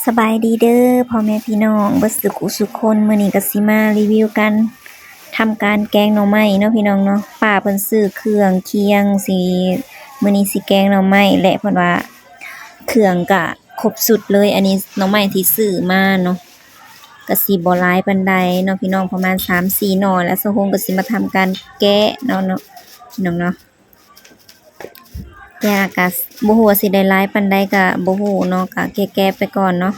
สบายดีเด้อพ่อแม่พี่น้องเบิดสุขุสุขคนมื้อนี้ก็สิมารีวิวกันทำการแกงหน่อไม้เนาะพี่น้องเนาะป้าเพิ่นซื้อเครื่องเคียงสิมื้อนี้สิแกงหน่อไม้และเพิ่นว่าเครื่องก็ครบสุดเลยอันนี้หน่อไม้ที่ซื้อมาเนาะก็สิบ่หลายปานใดเนาะพี่น้องประมาณ3-4หน่อแล้วสะฮงก็สิมาทำการแกะเนาะพี่น้องเนาะยากก็บ่ฮู้ว่าสิได้หลายปานใดก็บ่ฮู้เนาะก็แกะๆไปก่อนเนาะ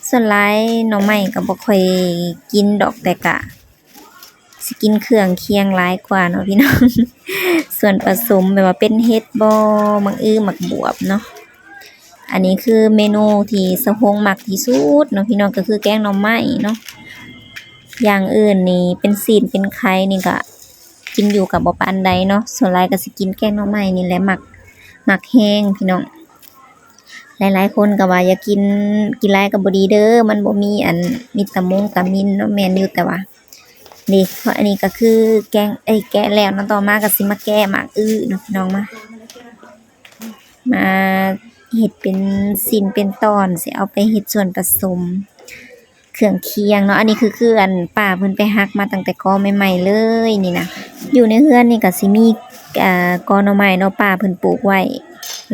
ส่วนหลายหน่อไม้ก็บ่ค่อยกินดอกแต่ก็สิกินเครื่องเคียงหลายกว่าเนาะพี่น้อง ส่วนผสมแบบว่าเป็นเห็ดบ่มักอื้อมักบวบเนาะอันนี้คือเมนูที่สะพงมักที่สุดเนาะพี่น้องก็คือแกงหน่อไม้เนาะอย่างอื่นนี่เป็นศีลเป็นไข่นี่ก็กินอยู่กับบ่ปานใดเนาะส่วนหลายก็สิกินแกงหน่อไม้นี่แหละมักแห้งพี่น้อง หลายๆคนก็ว่าอย่ากินหลายก็บ่ดีเด้อมันบ่มีอันวิตามินเนาะแม่นอยู่แต่ว่านี่เพราะอันนี้ก็คือแกงแกะแล้วเนาะต่อมาก็สิมาแกะหมากอื้อเนาะพี่น้องมาเฮ็ดเป็นชิ้นเป็นตอนสิเอาไปเฮ็ดส่วนผสมเครื่องเคียงเนาะอันนี้คืออันป้าเพิ่นไปหักมาตั้งแต่กอใหม่ๆเลยนี่นะอยู่ในเรือนนี่ก็สิมีกอหน่อไม้เนาะป้าเพิ่นปลูกไว้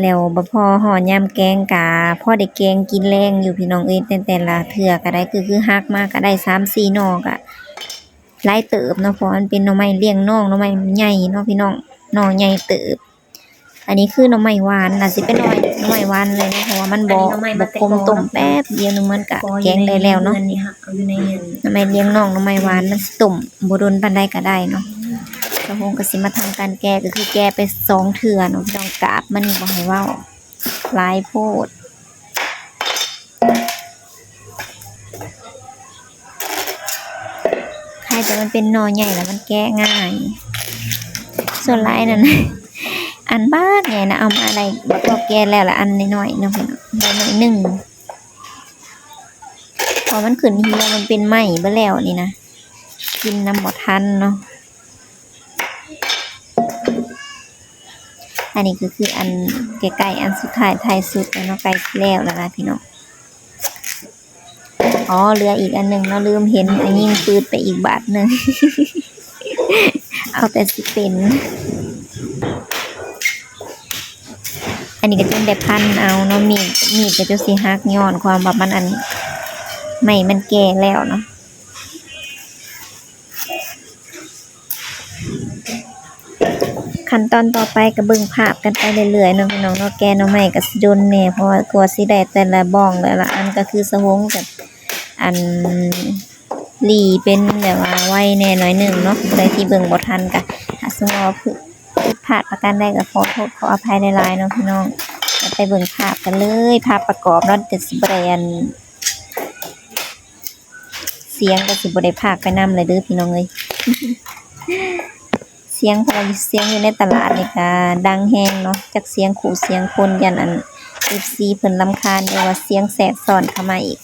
แล้วบ่พอฮอดยามแกงก็พอได้แกงกินแรงอยู่พี่น้องเอ้ยแต่ละเทื่อก็ได้คือหักมาก็ได้3-4หน่อก็หลายเติบเนาะเพราะมันเป็นหน่อไม้เลี้ยงน้องหน่อไม้ใหญ่เนาะพี่น้องหน่อใหญ่เติบอันนี้คือหน่อไม้หวานน่ะสิเป็นหน่อไม้หวานเลยเนาะเพราะว่ามันบ่กลมต้มแป๊บเดียวนึงมันก็แกงได้แล้วเนาะหน่อไม้เลี้ยงน้องหน่อไม้หวานมันสิต้มบ่โดนปานใดก็ได้เนาะแล้วผมก็สิมาทำการแกะก็คือแกะไป2เทื่อเนาะพี่น้องกาบมันบ่ให้เว้าหลายโพดใครแต่มันเป็นหน่อใหญ่แล้วมันแกะง่ายส่วนหลายนั่น อันบ้ากใหญ่นะเอามาอะไรบักแกะแล้วละอันน้อยๆเนาะพี่น้องได้หน่อยหนึงพอมันขึ้นเหี่ยวมันเป็นไหม้เบิดแล้วนี่นะกินน้ำบ่ทันเนาะอันนี้คืออันใกล้ๆอันสุดท้ายท้ายสุดแล้วเนาะใกล้แล้วล่ะพี่น้องอ๋อเหลืออีกอันหนึ่งเนาะลืมเห็นอันยิงปืนไปอีกบาทหนึ่ง เอาแต่สิเป็นอันนี้ก็จนได้พันเอาเนาะมีดก็จะสิหักย้อนความว่ามันอันไม่มันแก่แล้วเนาะขั้นตอนต่อไปก็เบิ่งภาพกันไปเรื่อยๆเนาะพี่น้องเนาะแกะหน่อไม้ก็สิโดนแหน่เพราะว่ากลัวสิได้แต่ละบ้องแต่ละอันก็คือสะฮงกับอันหลีเป็นแบบว่าไว้แน่น้อยหนึ่งเนาะใครที่เบิ่งบ่ทันก็ถ้าสมมุติว่าผิดพลาดประการใดก็ขอโทษขออภัยหลายๆเนาะพี่น้องไปเบิ่งภาพกันเลยภาพประกอบเนาะจะสิบ่ได้อันเสียงก็สิบ่ได้พากไปนำเลยเด้อพี่น้องเอ้ย เสียงเพราะว่าเสียงอยู่ในตลาดนี่ก็ดังแฮงเนาะจักเสียงขู่เสียงคนยันอัน FC เพิ่นรำคาญเดี๋ยวว่าเสียงแทรกซ้อนเข้ามาอีก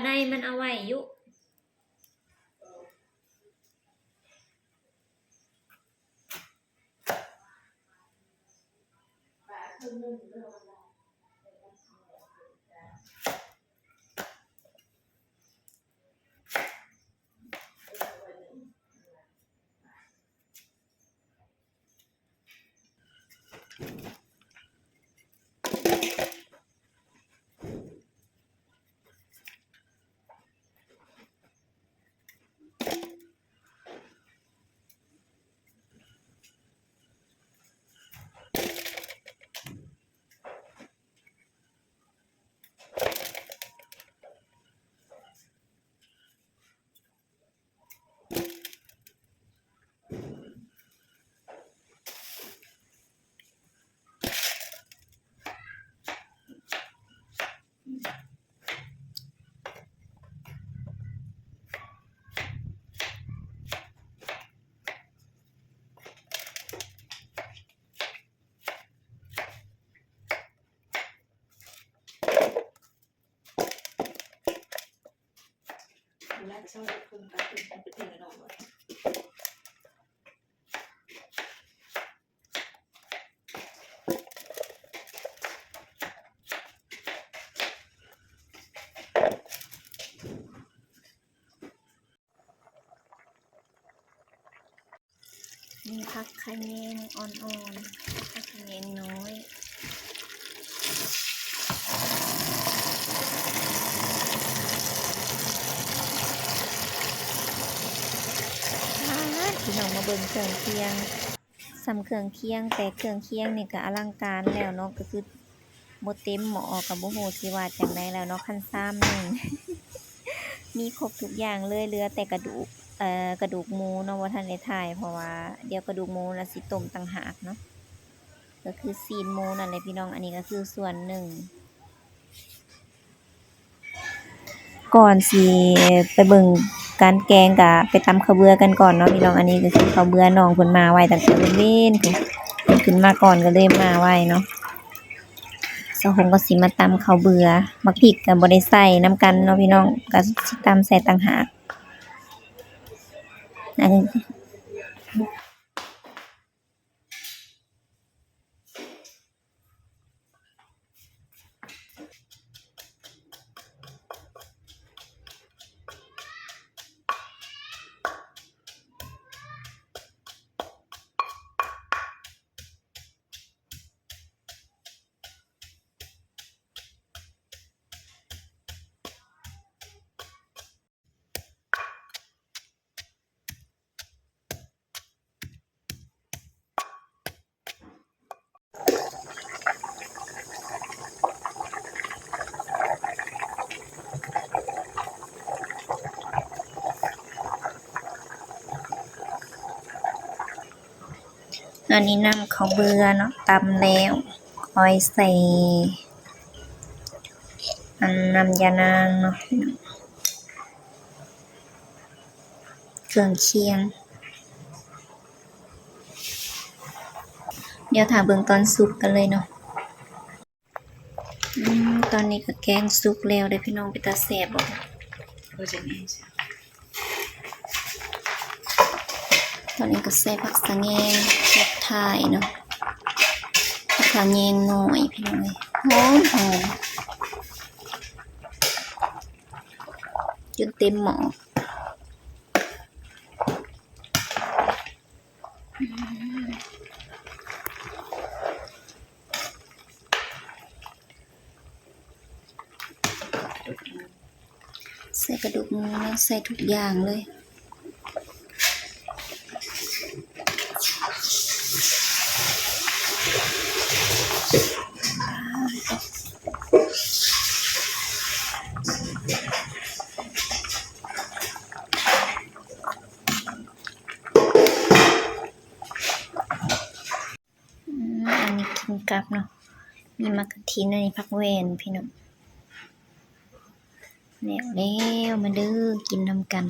ในมันเอาไว้อยู่แล้วชอบคนตัดเป็นเพลงน้องเลยมีผักขะแยงอ่อนๆผักขะแยงน้อยพี่น้องมาเบิ่งเครื่องเคียงสำเครื่องเคียงแต่เครื่องเคียงนี่ก็อลังการแล้วเนาะก็คือบ่เต็มหม้อกับบ่ฮู้สิว่าจังไดแล้วเนาะคันซ้ำหนึ่ง มีครบทุกอย่างเลยเหลือแต่กระดูกกระดูกหมูเนาะบ่ทันได้ถ่ายเพราะว่าเดี๋ยวกระดูกหมูน่ะสิต้มต่างหากเนาะก็คือซีนหมูนั่นแหละพี่น้องอันนี้ก็คือส่วนหนึ่งก่อนสิไปเบิ่งการแกงก็ไปตำข้าวเบื่อกันก่อนเนาะพี่น้องอันนี้ก็คือข้าวเบื่อน้องเพิ่นมาไว้ตั้งแต่เว้นๆเพิ่นขึ้นมาก่อนก็เลยมาไว้เนาะสะหงก็สิมาตำข้าวเบื่อมักพริกก็บ่ได้ใส่นำกันเนาะพี่น้องก็สิตำใส่ต่างหากอันนี้นำข้าวเบื่อเนาะตำแล้วค่อยใส่น้ำยานางเนาะเครื่องเคียงเดี๋ยวถ้าเบิ่งตอนสุกกันเลยเนาะตอนนี้ก็แกงสุกแล้วเด้อพี่น้องเป็นตาแซ่บบ่ ก็จะนี่ใช่ตอนนี้ก็ใส่ผักสะแงงเห็ดไทยเนาะผักสะแงงหน่อยพี่น้องหอมจนเต็มหม้อใส่กระดูกหมูใส่ทุกอย่างเลยอันนี้กินกับเนาะมีมะกะทินอันนี้ผักแวนพี่น้องแล้วมาเด้อกินนำกัน